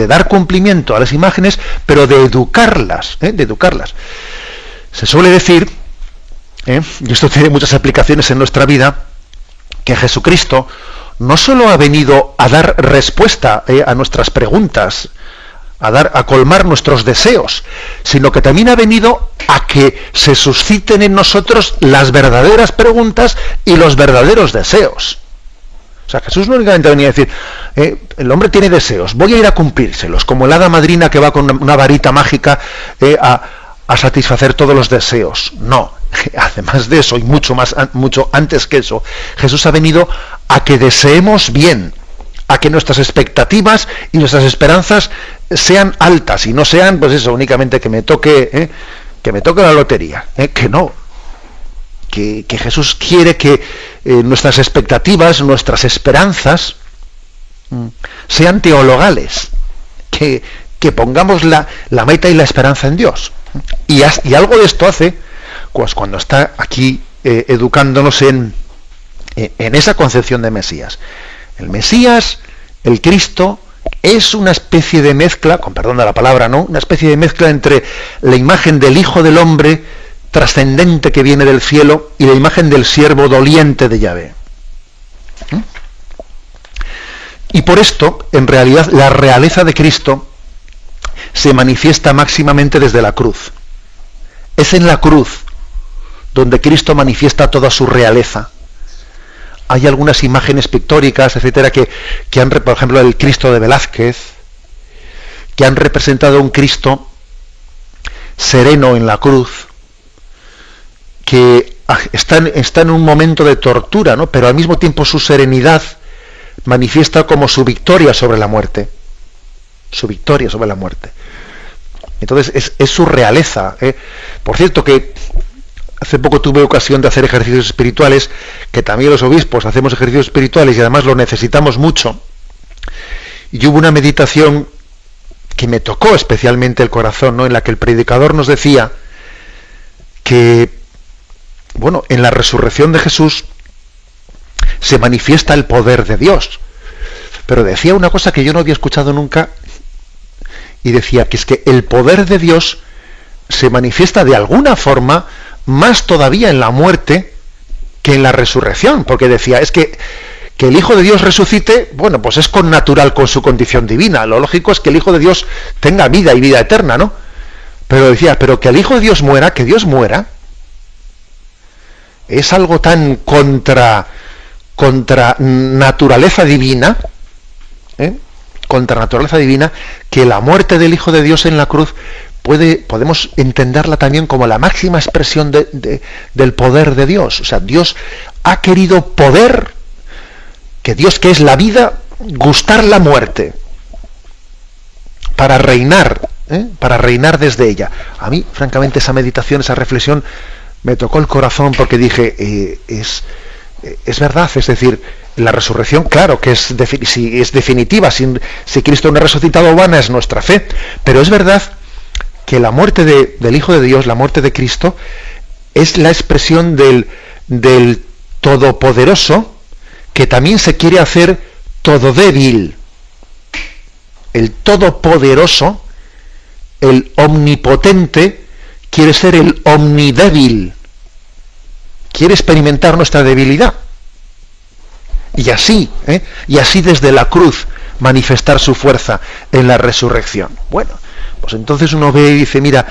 dar cumplimiento a las imágenes, pero de educarlas, Se suele decir, y esto tiene muchas aplicaciones en nuestra vida, que Jesucristo no solo ha venido a dar respuesta a nuestras preguntas, a colmar nuestros deseos, sino que también ha venido a que se susciten en nosotros las verdaderas preguntas y los verdaderos deseos. O sea, Jesús no únicamente venía a decir, el hombre tiene deseos, voy a ir a cumplírselos, como el hada madrina que va con una varita mágica a satisfacer todos los deseos. No, además de eso, y mucho antes que eso, Jesús ha venido a que deseemos bien, a que nuestras expectativas y nuestras esperanzas sean altas y no sean, pues eso, únicamente que me toque la lotería, que no. Que Jesús quiere que nuestras expectativas, nuestras esperanzas sean teologales, que pongamos la meta y la esperanza en Dios. Y algo de esto hace pues, cuando está aquí educándonos en esa concepción de Mesías. El Mesías, el Cristo, es una especie de mezcla, con perdón de la palabra, ¿no? Una especie de mezcla entre la imagen del Hijo del Hombre trascendente que viene del cielo y la imagen del siervo doliente de Yahvé. Y por esto, en realidad, la realeza de Cristo se manifiesta máximamente desde la cruz. Es en la cruz donde Cristo manifiesta toda su realeza. Hay algunas imágenes pictóricas, etcétera, que han, por ejemplo, el Cristo de Velázquez, que han representado un Cristo sereno en la cruz, que está en un momento de tortura, ¿no? Pero al mismo tiempo su serenidad manifiesta como su victoria sobre la muerte. Su victoria sobre la muerte. Entonces es su realeza. Por cierto que hace poco tuve ocasión de hacer ejercicios espirituales, que también los obispos hacemos ejercicios espirituales y además lo necesitamos mucho. Y hubo una meditación que me tocó especialmente el corazón, ¿no? En la que el predicador nos decía que, bueno, en la resurrección de Jesús se manifiesta el poder de Dios. Pero decía una cosa que yo no había escuchado nunca, y decía que es que el poder de Dios se manifiesta de alguna forma más todavía en la muerte que en la resurrección, porque decía, es que el Hijo de Dios resucite, bueno, pues es connatural con su condición divina, lo lógico es que el Hijo de Dios tenga vida y vida eterna, ¿no? Pero decía, pero que el Hijo de Dios muera, que Dios muera, es algo tan contra naturaleza divina, contra naturaleza divina, que la muerte del Hijo de Dios en la cruz podemos entenderla también como la máxima expresión del poder de Dios. O sea, Dios ha querido poder, que Dios, que es la vida, gustar la muerte para reinar desde ella. A mí, francamente, esa meditación, esa reflexión me tocó el corazón, porque dije, es verdad, es decir, la resurrección, claro que es definitiva, si Cristo no ha resucitado, vana es nuestra fe, pero es verdad que la muerte del Hijo de Dios, la muerte de Cristo, es la expresión del Todopoderoso, que también se quiere hacer todo débil. El Todopoderoso, el Omnipotente, quiere ser el omnidébil, quiere experimentar nuestra debilidad. Y así desde la cruz manifestar su fuerza en la resurrección. Bueno, pues entonces uno ve y dice, mira,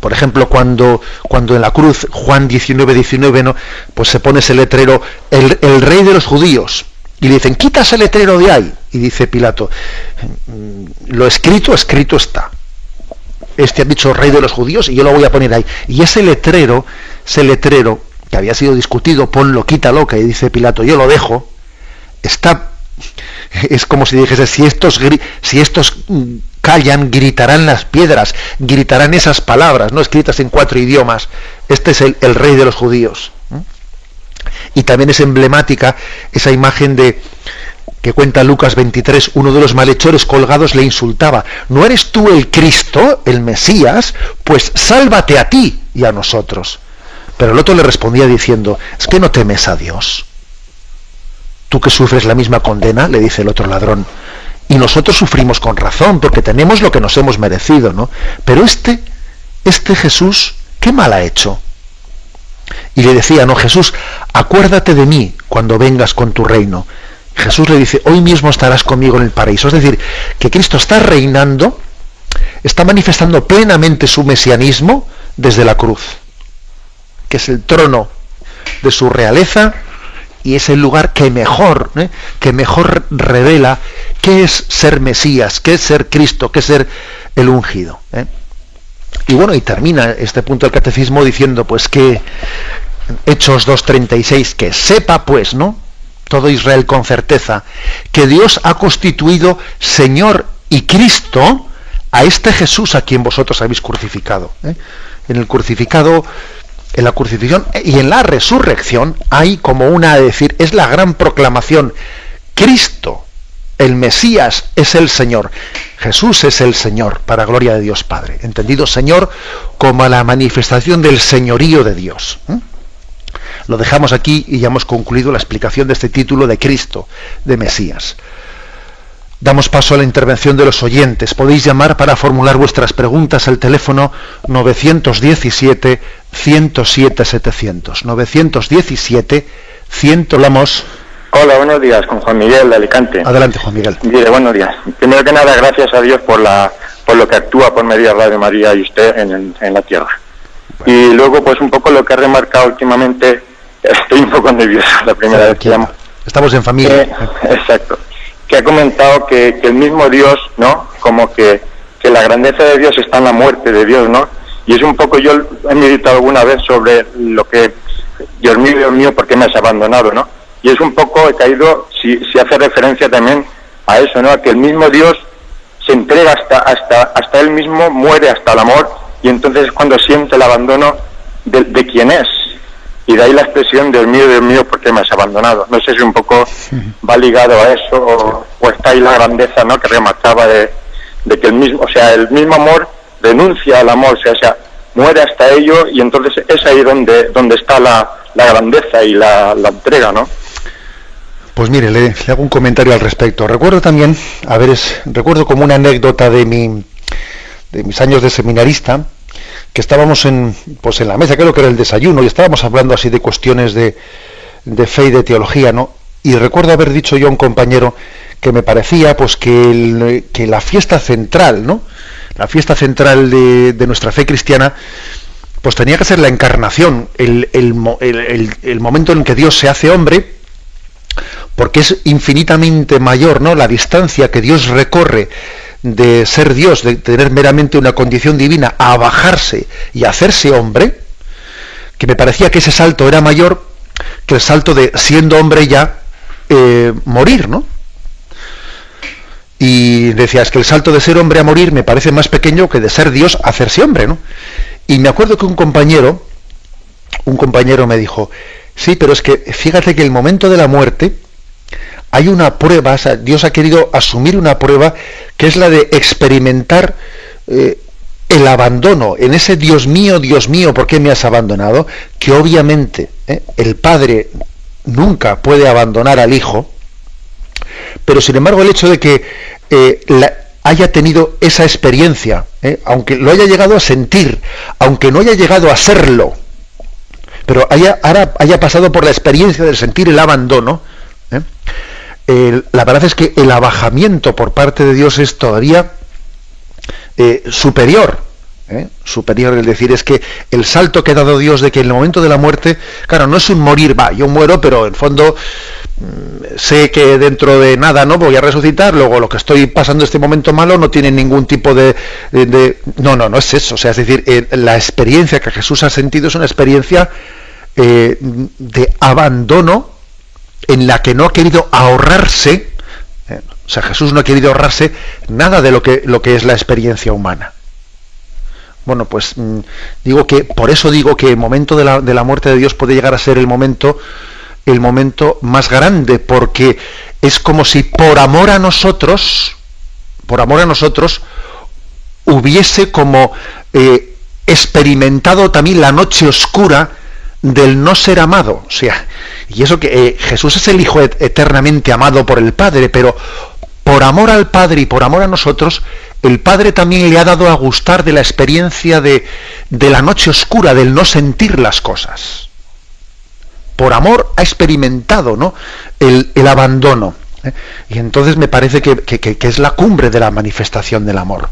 por ejemplo, cuando en la cruz, Juan 19, ¿no? Pues se pone ese letrero, el rey de los judíos, y le dicen, quita ese letrero de ahí, y dice Pilato, lo escrito está. Este ha dicho rey de los judíos y yo lo voy a poner ahí. Y ese letrero que había sido discutido, ponlo, quítalo, que dice Pilato, yo lo dejo, es como si dijese, si estos callan, gritarán las piedras, gritarán esas palabras, no escritas en 4 idiomas. Este es el rey de los judíos. Y también es emblemática esa imagen que cuenta Lucas 23, uno de los malhechores colgados le insultaba, ¿no eres tú el Cristo, el Mesías? Pues sálvate a ti y a nosotros. Pero el otro le respondía diciendo, ¿es que no temes a Dios? Tú que sufres la misma condena, le dice el otro ladrón, y nosotros sufrimos con razón, porque tenemos lo que nos hemos merecido, ¿no? Pero este Jesús, ¿qué mal ha hecho? Y le decía, no, Jesús, acuérdate de mí cuando vengas con tu reino. Jesús le dice, hoy mismo estarás conmigo en el paraíso. Es decir, que Cristo está reinando, está manifestando plenamente su mesianismo desde la cruz, que es el trono de su realeza y es el lugar que mejor revela qué es ser Mesías, qué es ser Cristo, qué es ser el ungido. Y bueno, y termina este punto del catecismo diciendo pues que Hechos 2:36, que sepa pues, ¿no?, todo Israel con certeza, que Dios ha constituido Señor y Cristo a este Jesús a quien vosotros habéis crucificado. En el crucificado, en la crucifixión y en la resurrección hay como una, decir, es la gran proclamación: Cristo, el Mesías, es el Señor. Jesús es el Señor, para gloria de Dios Padre. Entendido Señor como la manifestación del señorío de Dios. Lo dejamos aquí y ya hemos concluido la explicación de este título de Cristo, de Mesías. Damos paso a la intervención de los oyentes. Podéis llamar para formular vuestras preguntas al teléfono 917-107-700. 917-100. Hablamos. Hola, buenos días, con Juan Miguel de Alicante. Adelante, Juan Miguel. Mire, buenos días. Primero que nada, gracias a Dios por lo que actúa por medio de Radio María y usted en la tierra. Bueno. Y luego, pues un poco lo que ha remarcado últimamente, estoy un poco nervioso la primera vez que llamo. Estamos en familia. Exacto. Que ha comentado que el mismo Dios, ¿no?, como que la grandeza de Dios está en la muerte de Dios, ¿no? Y es un poco, yo he meditado alguna vez sobre lo que, Dios mío, ¿por qué me has abandonado?, ¿no? Y es un poco, he caído, si hace referencia también a eso, ¿no?, a que el mismo Dios se entrega hasta él mismo, muere hasta el amor, y entonces es cuando siente el abandono de quien es. Y de ahí la expresión, Dios mío, ¿por qué me has abandonado? No sé si un poco va ligado a eso, o está ahí la grandeza, ¿no?, que remarcaba de que el mismo amor renuncia al amor, o sea, muere hasta ello, y entonces es ahí donde está la grandeza y la entrega, ¿no? Pues mire, le hago un comentario al respecto. Recuerdo también, recuerdo como una anécdota de mis años de seminarista, que estábamos en la mesa, creo que era el desayuno, y estábamos hablando así de cuestiones de fe y de teología, ¿no? Y recuerdo haber dicho yo a un compañero que me parecía pues que la fiesta central, ¿no?, la fiesta central de nuestra fe cristiana, pues tenía que ser la encarnación, el momento en que Dios se hace hombre, porque es infinitamente mayor, ¿no?, la distancia que Dios recorre de ser Dios, de tener meramente una condición divina, a bajarse y a hacerse hombre, que me parecía que ese salto era mayor que el salto de, siendo hombre ya, morir, ¿no? Y decía, es que el salto de ser hombre a morir me parece más pequeño que de ser Dios a hacerse hombre, ¿no? Y me acuerdo que un compañero me dijo, sí, pero es que fíjate que el momento de la muerte hay una prueba, o sea, Dios ha querido asumir una prueba que es la de experimentar el abandono, en ese Dios mío, ¿por qué me has abandonado? Que obviamente el Padre nunca puede abandonar al Hijo, pero sin embargo el hecho de que haya tenido esa experiencia, aunque lo haya llegado a sentir, aunque no haya llegado a serlo, pero ahora haya pasado por la experiencia de sentir el abandono, la verdad es que el abajamiento por parte de Dios es todavía superior, es decir, es que el salto que ha dado Dios de que en el momento de la muerte, claro, no es un morir, yo muero, pero en fondo sé que dentro de nada no voy a resucitar, luego lo que estoy pasando este momento malo no tiene ningún tipo de no es eso, o sea, es decir, la experiencia que Jesús ha sentido es una experiencia de abandono, en la que no ha querido ahorrarse, o sea, Jesús no ha querido ahorrarse nada de lo que es la experiencia humana. Bueno, pues por eso digo que el momento de la muerte de Dios puede llegar a ser el momento más grande, porque es como si por amor a nosotros hubiese como experimentado también la noche oscura del no ser amado, o sea, y eso que Jesús es el Hijo eternamente amado por el Padre, pero por amor al Padre y por amor a nosotros, el Padre también le ha dado a gustar de la experiencia de la noche oscura, del no sentir las cosas. Por amor ha experimentado, ¿no?, el abandono. Y entonces me parece que es la cumbre de la manifestación del amor.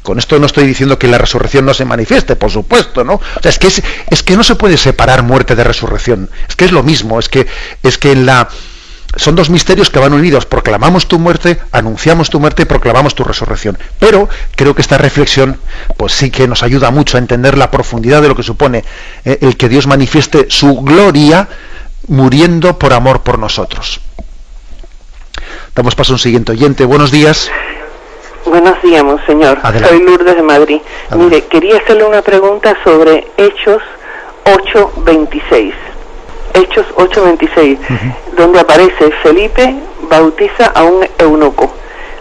Con esto no estoy diciendo que la resurrección no se manifieste, por supuesto, ¿no? O sea, es que no se puede separar muerte de resurrección. Es que es lo mismo, es que son dos misterios que van unidos. Proclamamos tu muerte, anunciamos tu muerte y proclamamos tu resurrección. Pero creo que esta reflexión pues sí que nos ayuda mucho a entender la profundidad de lo que supone el que Dios manifieste su gloria muriendo por amor por nosotros. Damos paso a un siguiente oyente. Buenos días. Buenos días, monseñor. Adelante. Soy Lourdes de Madrid. Adelante. Mire, quería hacerle una pregunta sobre Hechos 8:26. Hechos 8:26, donde aparece Felipe bautiza a un eunuco.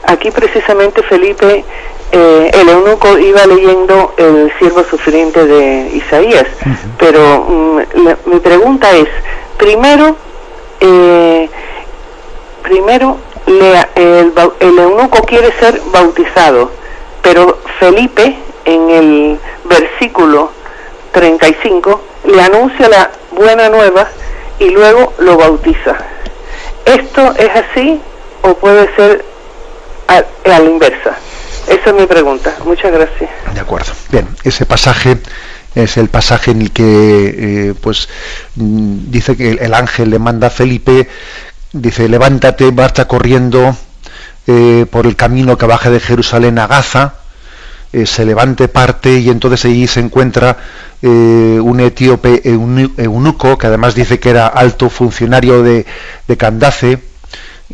Aquí precisamente Felipe, el eunuco iba leyendo el siervo sufriente de Isaías, pero mi pregunta es, primero el eunuco quiere ser bautizado, pero Felipe en el versículo 35 le anuncia la buena nueva y luego lo bautiza. ¿Esto es así o puede ser a la inversa? Esa es mi pregunta. Muchas gracias. De acuerdo. Bien, ese pasaje es el pasaje en el que dice que el ángel le manda a Felipe, dice: levántate, marcha corriendo por el camino que baja de Jerusalén a Gaza. Se levante, parte, y entonces allí se encuentra un etíope eunuco, que además dice que era alto funcionario de Candace,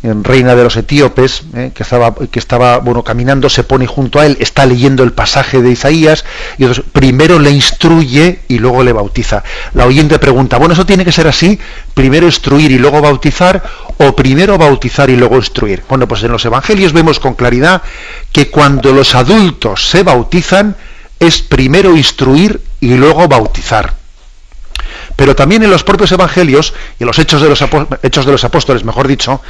reina de los etíopes, que estaba caminando, se pone junto a él, está leyendo el pasaje de Isaías, y entonces primero le instruye y luego le bautiza. La oyente pregunta, bueno, ¿eso tiene que ser así? ¿Primero instruir y luego bautizar? ¿O primero bautizar y luego instruir? Bueno, pues en los evangelios vemos con claridad que cuando los adultos se bautizan, es primero instruir y luego bautizar. Pero también en los propios evangelios, y en los hechos de los apóstoles, mejor dicho,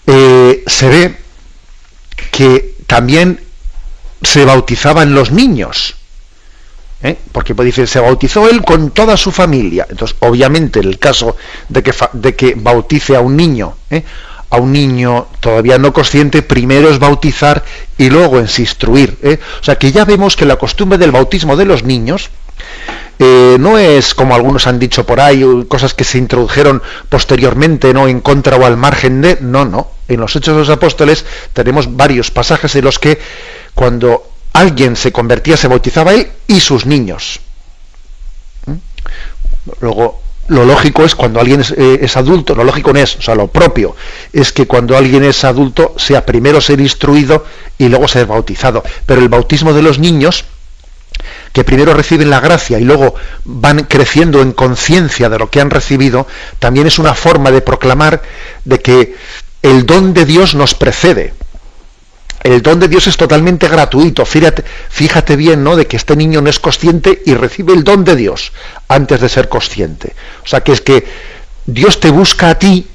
se ve que también se bautizaban los niños, porque dice, se bautizó él con toda su familia. Entonces, obviamente, en el caso de que bautice a un niño todavía no consciente, primero es bautizar y luego es instruir. O sea que ya vemos que la costumbre del bautismo de los niños no es, como algunos han dicho por ahí, cosas que se introdujeron posteriormente, no en contra o al margen de... No. En los Hechos de los Apóstoles tenemos varios pasajes en los que cuando alguien se convertía se bautizaba él y sus niños. Luego, lo lógico es cuando alguien es adulto, lo lógico no es, o sea, lo propio es que cuando alguien es adulto sea primero ser instruido y luego ser bautizado. Pero el bautismo de los niños, que primero reciben la gracia y luego van creciendo en conciencia de lo que han recibido, también es una forma de proclamar de que el don de Dios nos precede. El don de Dios es totalmente gratuito. Fíjate bien, ¿no?, de que este niño no es consciente y recibe el don de Dios antes de ser consciente. O sea, que es que Dios te busca a ti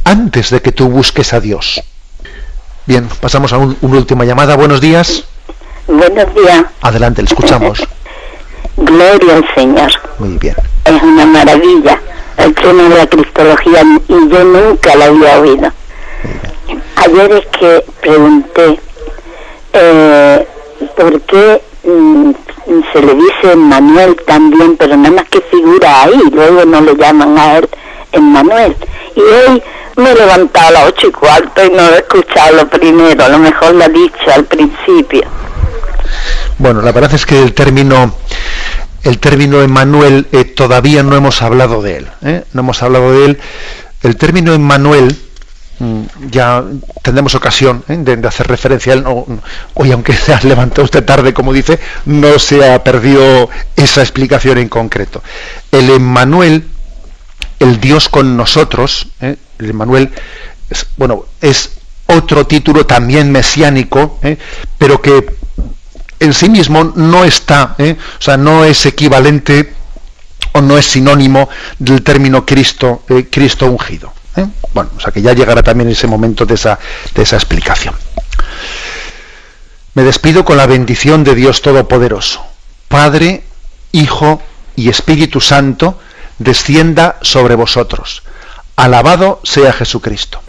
antes de que tú busques a Dios. Bien, pasamos a una última llamada. Buenos días. Buenos días. Adelante, le escuchamos. Gloria al Señor. Muy bien. Es una maravilla el tema de la cristología y yo nunca la había oído. Ayer es que pregunté por qué se le dice Emmanuel también, pero nada más que figura ahí, luego no le llaman a él Emmanuel. Y hoy me he levantado a las 8:15 y no he escuchado lo primero, a lo mejor lo he dicho al principio. Bueno, la verdad es que el término Emmanuel todavía no hemos hablado de él. No hemos hablado de él. El término Emmanuel, ya tendremos ocasión de hacer referencia a él. Hoy, aunque se ha levantado usted tarde, como dice, no se ha perdido esa explicación en concreto. El Emmanuel, el Dios con nosotros, el Emmanuel, es otro título también mesiánico, pero que en sí mismo no está, o sea, no es equivalente o no es sinónimo del término Cristo ungido. Bueno, o sea que ya llegará también ese momento de esa explicación. Me despido con la bendición de Dios Todopoderoso. Padre, Hijo y Espíritu Santo, descienda sobre vosotros. Alabado sea Jesucristo.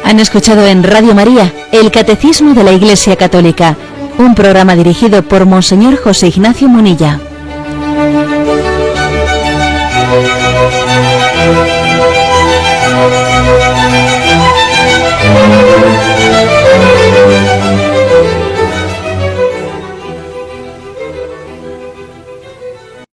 Han escuchado en Radio María el Catecismo de la Iglesia Católica, un programa dirigido por Monseñor José Ignacio Munilla.